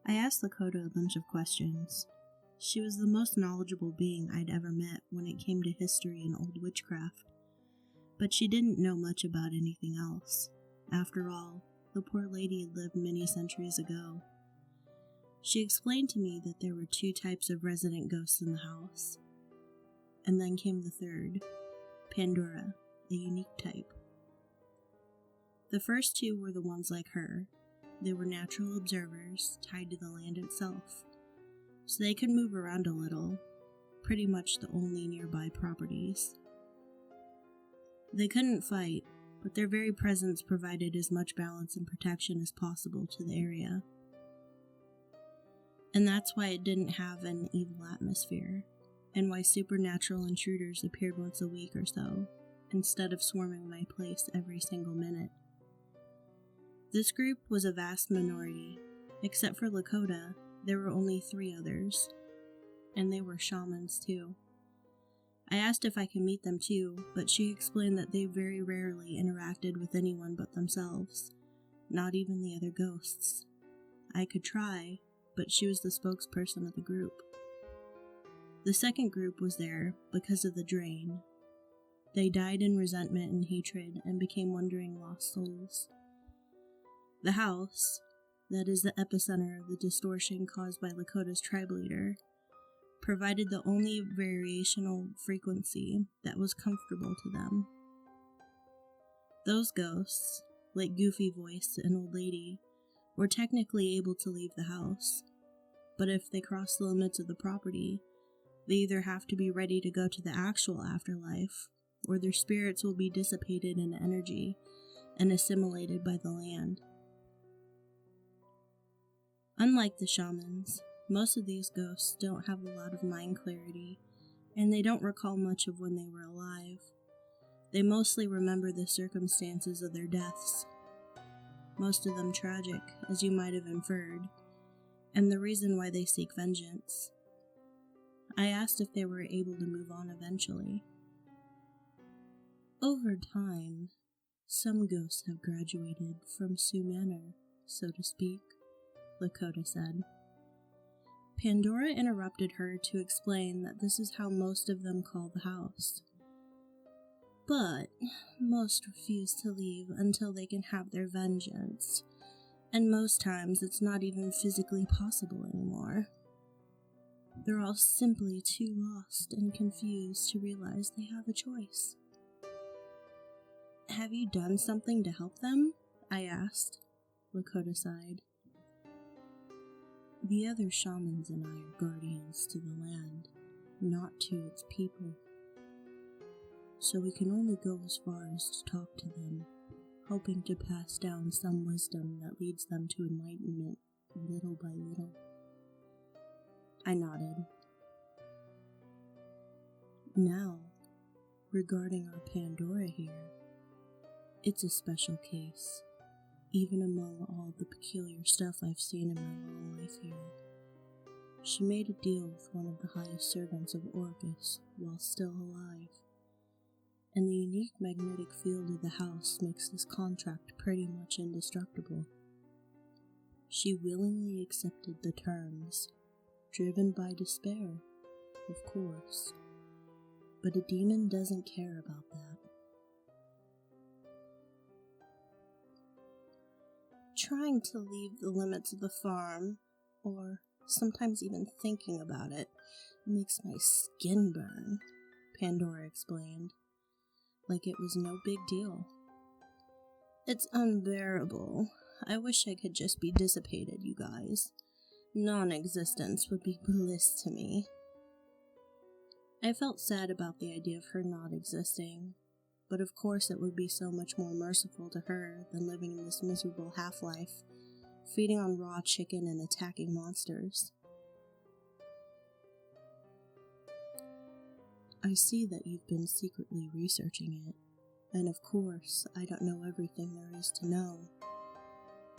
I asked Lakota a bunch of questions. She was the most knowledgeable being I'd ever met when it came to history and old witchcraft, but she didn't know much about anything else. After all, the poor lady had lived many centuries ago. She explained to me that there were 2 types of resident ghosts in the house. And then came the third, Pandora, a unique type. The first 2 were the ones like her. They were natural observers, tied to the land itself, so they could move around a little, pretty much the only nearby properties. They couldn't fight, but their very presence provided as much balance and protection as possible to the area. And that's why it didn't have an evil atmosphere, and why supernatural intruders appeared once a week or so, instead of swarming my place every single minute. This group was a vast minority. Except for Lakota, there were only 3 others, and they were shamans too. I asked if I could meet them too, but she explained that they very rarely interacted with anyone but themselves, not even the other ghosts. I could try, but she was the spokesperson of the group. The second group was there because of the drain. They died in resentment and hatred and became wandering lost souls. The house, that is the epicenter of the distortion caused by Lakota's tribe leader, provided the only variational frequency that was comfortable to them. Those ghosts, like Goofy Voice and Old Lady, were technically able to leave the house, but if they cross the limits of the property, they either have to be ready to go to the actual afterlife, or their spirits will be dissipated in energy and assimilated by the land. Unlike the shamans, most of these ghosts don't have a lot of mind clarity, and they don't recall much of when they were alive. They mostly remember the circumstances of their deaths, most of them tragic, as you might have inferred, and the reason why they seek vengeance. I asked if they were able to move on eventually. Over time, some ghosts have graduated from Sioux Manor, so to speak, Lakota said. Pandora interrupted her to explain that this is how most of them call the house. But most refuse to leave until they can have their vengeance, and most times it's not even physically possible anymore. They're all simply too lost and confused to realize they have a choice. Have you done something to help them? I asked. Lakota sighed. The other shamans and I are guardians to the land, not to its people. So we can only go as far as to talk to them, hoping to pass down some wisdom that leads them to enlightenment little by little. I nodded. Now, regarding our Pandora here, it's a special case, even among all the peculiar stuff I've seen in my long life here. She made a deal with one of the highest servants of Orcus while still alive, and the unique magnetic field of the house makes this contract pretty much indestructible. She willingly accepted the terms, driven by despair, of course, but a demon doesn't care about that. Trying to leave the limits of the farm, or sometimes even thinking about it, makes my skin burn, Pandora explained, like it was no big deal. It's unbearable. I wish I could just be dissipated, you guys. Non-existence would be bliss to me. I felt sad about the idea of her not existing, but of course it would be so much more merciful to her than living in this miserable half-life, feeding on raw chicken and attacking monsters. I see that you've been secretly researching it, and of course I don't know everything there is to know,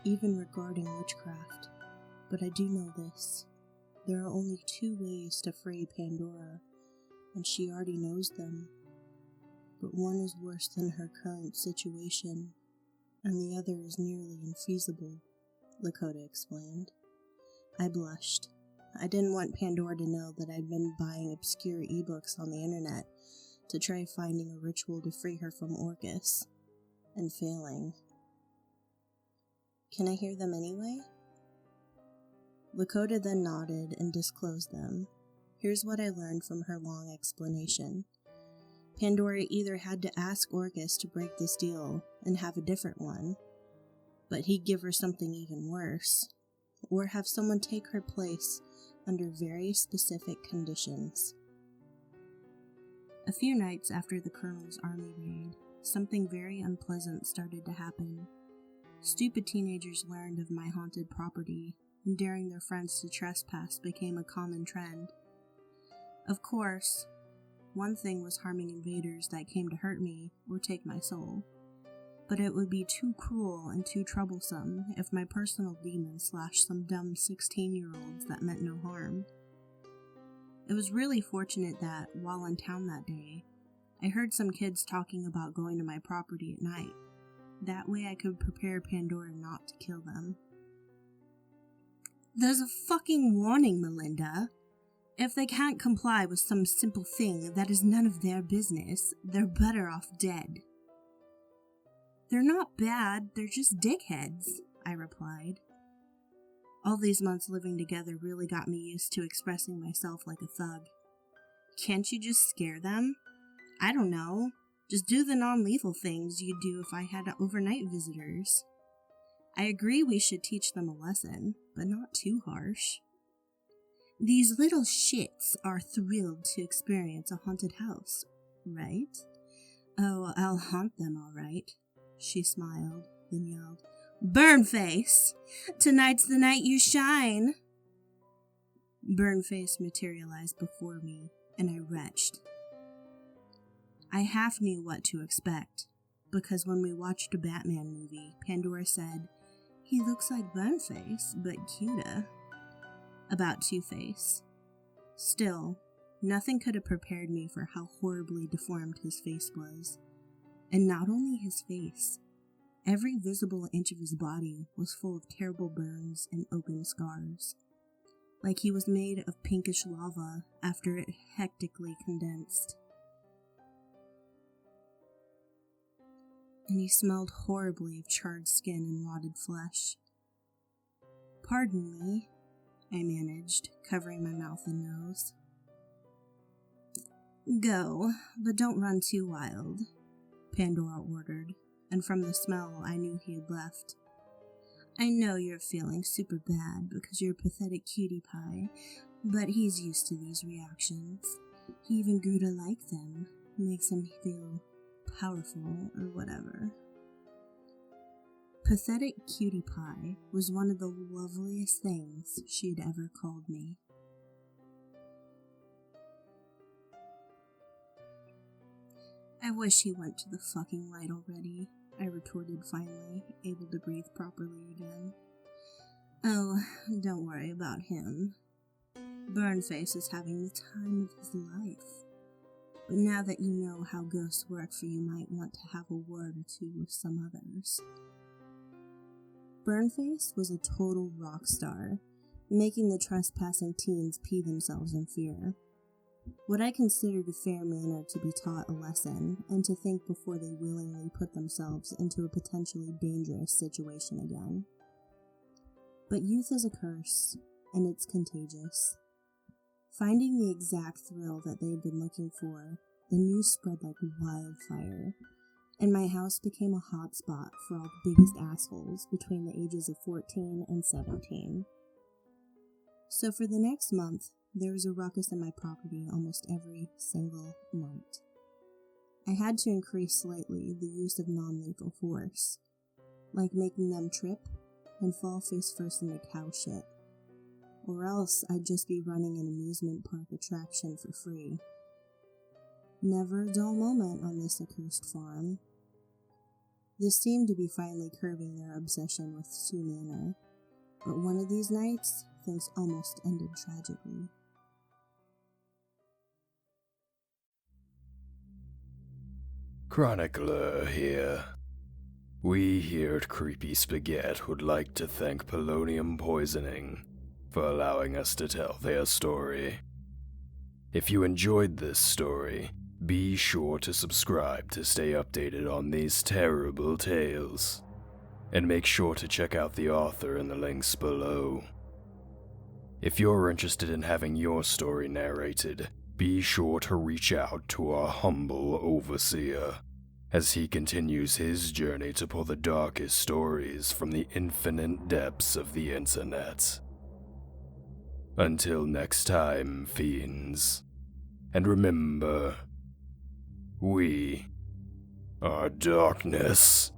even regarding witchcraft, but I do know this. There are only 2 ways to free Pandora, and she already knows them. But one is worse than her current situation, and the other is nearly infeasible, Lakota explained. I blushed. I didn't want Pandora to know that I'd been buying obscure ebooks on the internet to try finding a ritual to free her from Orcus, and failing. Can I hear them anyway? Lakota then nodded and disclosed them. Here's what I learned from her long explanation. Pandora either had to ask Orcus to break this deal and have a different one, but he'd give her something even worse, or have someone take her place under very specific conditions. A few nights after the Colonel's army raid, something very unpleasant started to happen. Stupid teenagers learned of my haunted property, and daring their friends to trespass became a common trend. Of course, one thing was harming invaders that came to hurt me or take my soul, but it would be too cruel and too troublesome if my personal demon slashed some dumb 16-year-olds that meant no harm. It was really fortunate that, while in town that day, I heard some kids talking about going to my property at night. That way I could prepare Pandora not to kill them. There's a fucking warning, Melinda. If they can't comply with some simple thing that is none of their business, they're better off dead. They're not bad, they're just dickheads, I replied. All these months living together really got me used to expressing myself like a thug. Can't you just scare them? I don't know. Just do the non-lethal things you'd do if I had overnight visitors. I agree we should teach them a lesson, but not too harsh. These little shits are thrilled to experience a haunted house, right? Oh, I'll haunt them all right. She smiled, then yelled, Burnface! Tonight's the night you shine! Burnface materialized before me, and I retched. I half knew what to expect, because when we watched a Batman movie, Pandora said, he looks like Burnface, but cuter. About Two-Face. Still, nothing could have prepared me for how horribly deformed his face was. And not only his face, every visible inch of his body was full of terrible burns and open scars, like he was made of pinkish lava after it hectically condensed. And he smelled horribly of charred skin and rotted flesh. Pardon me, I managed, covering my mouth and nose. Go, but don't run too wild, Pandora ordered, and from the smell I knew he had left. I know you're feeling super bad because you're a pathetic cutie pie, but he's used to these reactions. He even grew to like them, makes him feel powerful or whatever. Pathetic cutie pie was one of the loveliest things she had ever called me. I wish he went to the fucking light already, I retorted finally, able to breathe properly again. Oh, don't worry about him. Burnface is having the time of his life. But now that you know how ghosts work, you might want to have a word or two with some others. Burnface was a total rock star, making the trespassing teens pee themselves in fear. What I considered a fair manner to be taught a lesson, and to think before they willingly put themselves into a potentially dangerous situation again. But youth is a curse, and it's contagious. Finding the exact thrill that they had been looking for, the news spread like wildfire, and my house became a hot spot for all the biggest assholes between the ages of 14 and 17. So for the next month, there was a ruckus in my property almost every single night. I had to increase slightly the use of non-lethal force, like making them trip and fall face first into cow shit. Or else I'd just be running an amusement park attraction for free. Never a dull moment on this accursed farm. This seemed to be finally curbing their obsession with Sioux Manor, but one of these nights, things almost ended tragically. Chronicler here. We here at Creepy Spaghet would like to thank poloniumpoisoning for allowing us to tell their story. If you enjoyed this story, be sure to subscribe to stay updated on these terrible tales, and make sure to check out the author in the links below. If you're interested in having your story narrated, be sure to reach out to our humble overseer, as he continues his journey to pull the darkest stories from the infinite depths of the internet. Until next time, fiends, and remember, we are darkness.